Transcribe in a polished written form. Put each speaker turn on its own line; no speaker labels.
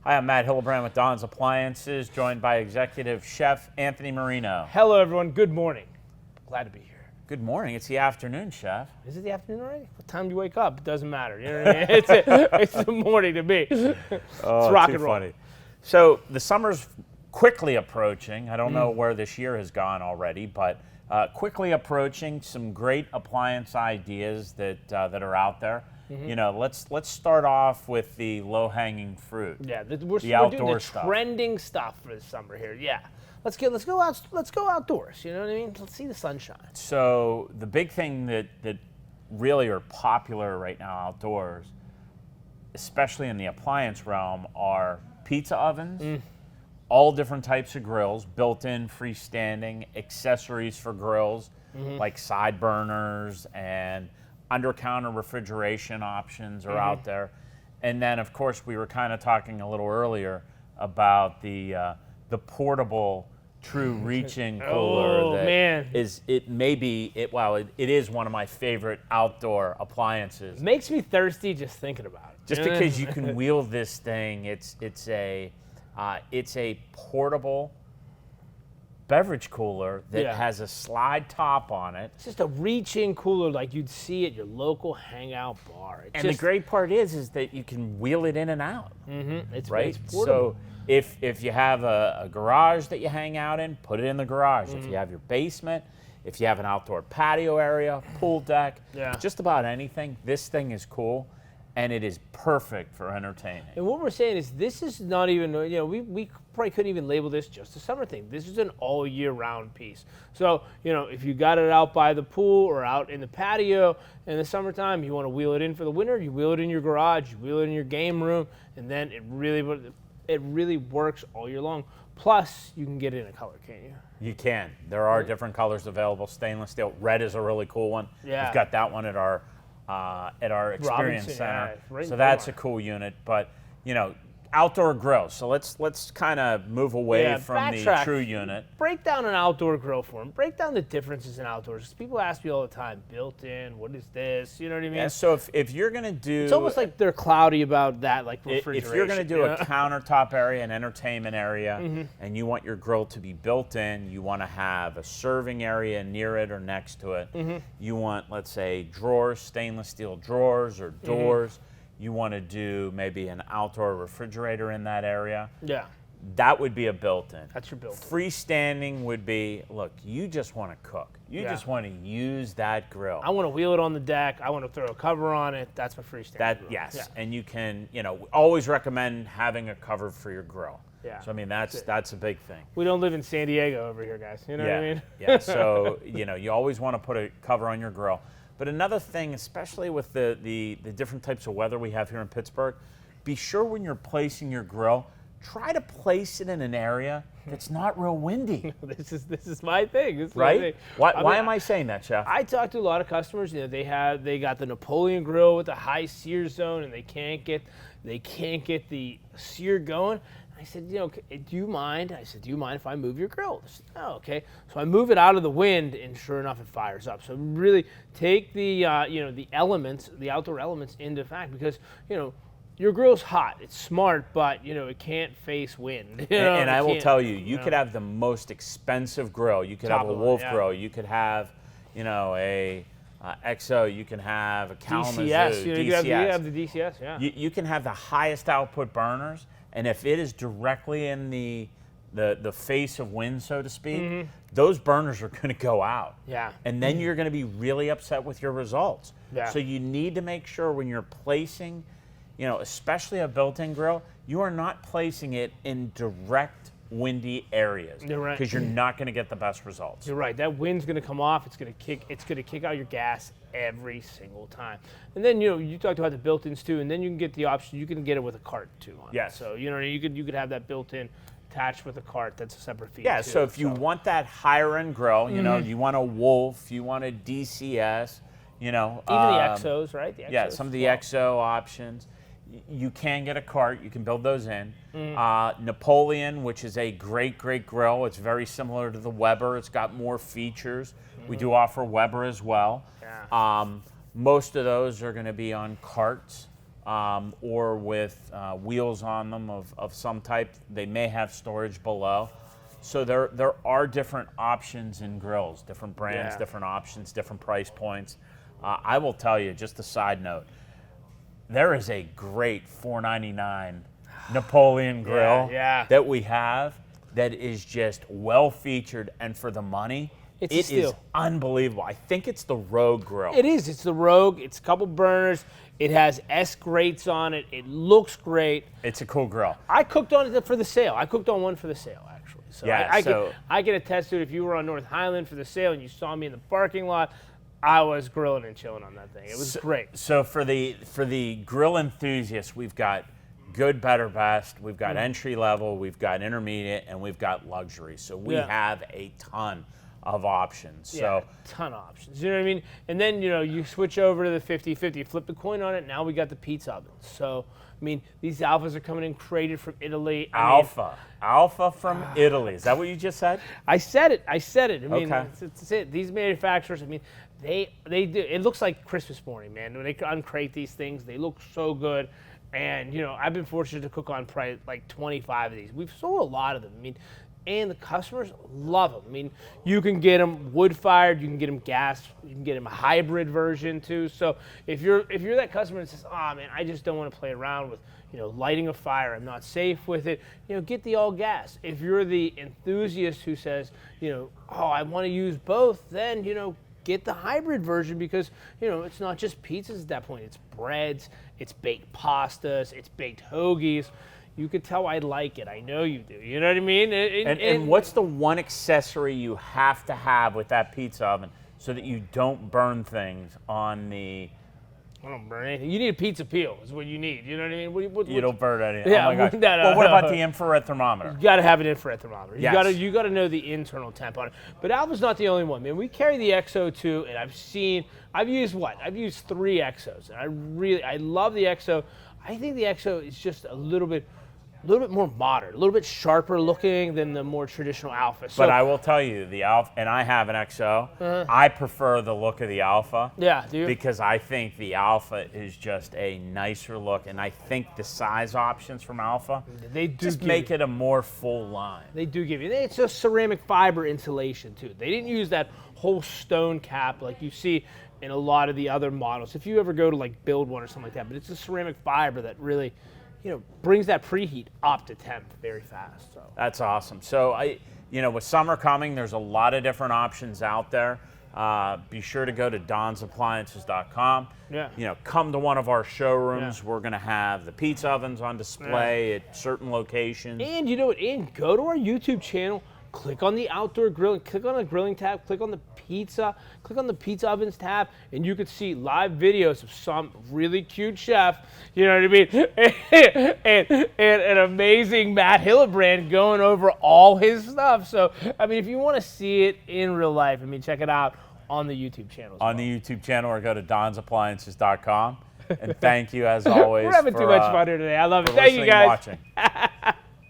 Hi, I'm Matt Hillebrand with Don's Appliances, joined by Executive Chef Anthony Marino.
Hello, everyone. Good morning. Glad to be here.
Good morning. It's the afternoon, Chef.
Is it the afternoon already? What time do you wake up? It doesn't matter. You know what I mean? It's the morning to me. It's rock
too
and roll.
funny. So the summer's quickly approaching. I don't know where this year has gone already, but quickly approaching. Some great appliance ideas that are out there. You know, let's start off with the low-hanging fruit.
Yeah, we're
outdoor
doing the
stuff.
Trending stuff for the summer here. Yeah, let's go outdoors. You know what I mean? Let's see the sunshine.
So the big thing that really are popular right now outdoors, especially in the appliance realm, are pizza ovens, all different types of grills, built-in, freestanding, accessories for grills, like side burners and under-counter refrigeration options are out there. And then, of course, we were kind of talking a little earlier about the portable true reach-in cooler.
Oh, man.
It is one of my favorite outdoor appliances.
Makes me thirsty just thinking about it.
Just because you can wheel this thing, it's a portable beverage cooler that has a slide top on it.
It's just a reach-in cooler like you'd see at your local hangout bar.
The great part is that you can wheel it in and out.
It's
right?
It's portable.
So if you have a garage that you hang out in, put it in the garage. If you have your basement, if you have an outdoor patio area, pool deck, just about anything, this thing is cool. And it is perfect for entertaining.
And what we're saying is this is not even, we probably couldn't even label this just a summer thing. This is an all year round piece. So, if you got it out by the pool or out in the patio in the summertime, you want to wheel it in for the winter, you wheel it in your garage, you wheel it in your game room, and then it really works all year long. Plus, you can get it in a color, can't you?
You can. There are different colors available. Stainless steel. Red is a really cool one.
Yeah.
We've got that one at our experience
Robinson,
center.
right
So that's a cool unit. But outdoor grills. So let's kind of move away from the true unit.
Break down an outdoor grill for them. Break down the differences in outdoors. People ask me all the time, built-in, what is this? You know what I mean?
Yeah, so if you're going to do...
It's almost like they're cloudy about that, like refrigeration.
If you're going to do a countertop area, an entertainment area, and you want your grill to be built in, you want to have a serving area near it or next to it. You want, let's say, drawers, stainless steel drawers or doors. You want to do maybe an outdoor refrigerator in that area.
Yeah.
That would be a built-in.
That's your built-in.
Freestanding would be, look, you just want to cook. You just want to use that grill.
I want to wheel it on the deck. I want to throw a cover on it. That's my freestanding grill.
Yes.
Yeah.
And you can, always recommend having a cover for your grill.
Yeah.
So, I mean, that's a big thing.
We don't live in San Diego over here, guys. You know what I mean?
Yeah. So, you always want to put a cover on your grill. But another thing, especially with the different types of weather we have here in Pittsburgh, be sure when you're placing your grill, try to place it in an area that's not real windy.
This is my thing. This is
right?
my thing.
Why am I saying that, Chef?
I talk to a lot of customers. They got the Napoleon grill with the high sear zone, and they can't get the sear going. I said, do you mind? I said, do you mind if I move your grill? They said, oh, okay. So I move it out of the wind, and sure enough, it fires up. So really take the the elements, the outdoor elements into fact, because your grill's hot. It's smart, but it can't face wind.
And I will tell you, you could have the most expensive grill. You could have a Wolf grill. You could have, a XO. You can have a Kalamazoo.
DCS.
DCS.
You have the DCS. Yeah.
You can have the highest output burners. And if it is directly in the face of wind, so to speak, those burners are going to go out.
Yeah.
And then you're going to be really upset with your results.
Yeah.
So you need to make sure when you're placing, especially a built-in grill, you are not placing it in direct windy areas.
You're right.
Because you're not going to get the best results.
You're right. That wind's going to come off. It's going to kick out your gas every single time. And then you talked about the built-ins too, and then you can get the option. You can get it with a cart too.
Yes.
So you could have that built-in attached with a cart. That's a separate feature.
Yeah. So if you want that higher-end grill, you want a Wolf, you want a DCS, even
the XOs, right? The XOs
some of the XO options. You can get a cart. You can build those in. Napoleon, which is a great grill. It's very similar to the Weber. It's got more features. We do offer Weber as well.
Yeah.
Most of those are going to be on carts. or with wheels on them of some type. They may have storage below. So there are different options in grills, different brands,
Yeah.
different options, different price points. I will tell you, just a side note, there is a great $4.99 Napoleon grill
yeah.
that we have that is just well featured, and for the money,
It's a
it is
steal.
unbelievable. I think it's the Rogue grill.
It is. It's the Rogue. It's a couple burners. It has S grates on it. It looks great.
It's a cool grill.
I cooked on it for the sale. I cooked on one for the sale, actually. So
Yeah,
I can attest to it. If you were on North Highland for the sale and you saw me in the parking lot, I was grilling and chilling on that thing. It was great.
So for the grill enthusiasts, we've got good, better, best. We've got entry level. We've got intermediate, and we've got luxury. So we have a ton of options.
Yeah,
So
ton of options. You know what I mean? And then, you switch over to the 50-50, flip the coin on it. Now we got the pizza ovens. So, I mean, these Alphas are coming in created from Italy.
Alpha from Italy. Is that what you just said?
I said it. I mean,
Okay.
it's it. These manufacturers, I mean, they do. It looks like Christmas morning, man. When they uncrate these things, they look so good. And, I've been fortunate to cook on probably like 25 of these. We've sold a lot of them. I mean, and the customers love them. I mean, you can get them wood-fired, you can get them gas, you can get them a hybrid version too. So if you're that customer that says, "Oh man, I just don't want to play around with lighting a fire. I'm not safe with it," get the all gas. If you're the enthusiast who says, "Oh, I want to use both," then get the hybrid version because it's not just pizzas at that point. It's breads, it's baked pastas, it's baked hoagies. You could tell I like it. I know you do. You know what I mean?
And what's the one accessory you have to have with that pizza oven so that you don't burn things on the...
I don't burn anything. You need a pizza peel is what you need. You know what I mean?
You don't burn anything.
Yeah,
oh my gosh.
no,
Well, what about the infrared thermometer?
You got to have an infrared thermometer.
Yes.
You got to know the internal temp on it. But Alpha's not the only one, man. We carry the XO2, and I've used 3 XOs, and I love the XO. I think the XO is just a little bit more modern, a little bit sharper looking than the more traditional Alpha. So,
But I will tell you, the Alpha, and I have an XO, I prefer the look of the Alpha.
Yeah, do you?
Because I think the Alpha is just a nicer look, and I think the size options from Alpha
They do
just
give
make it a more full line.
They do give you. It's a ceramic fiber insulation too. They didn't use that whole stone cap like you see in a lot of the other models. If you ever go to like build one or something like that, but it's a ceramic fiber that really, brings that preheat up to temp very fast. So
That's awesome. So with summer coming, there's a lot of different options out there. Be sure to go to donsappliances.com.
Yeah.
Come to one of our showrooms.
Yeah.
We're going to have the pizza ovens on display at certain locations.
And and go to our YouTube channel, click on the outdoor grilling, click on the grilling tab, click on the pizza ovens tab, and you could see live videos of some really cute chef, you know what I mean, and an amazing Matt Hillebrand going over all his stuff. So, I mean, if you want to see it in real life, I mean, check it out on the YouTube channel.
On the YouTube channel, or go to donsappliances.com. And thank you, as always.
We're having too much fun here today. I love it. Thank you, guys.
Watching.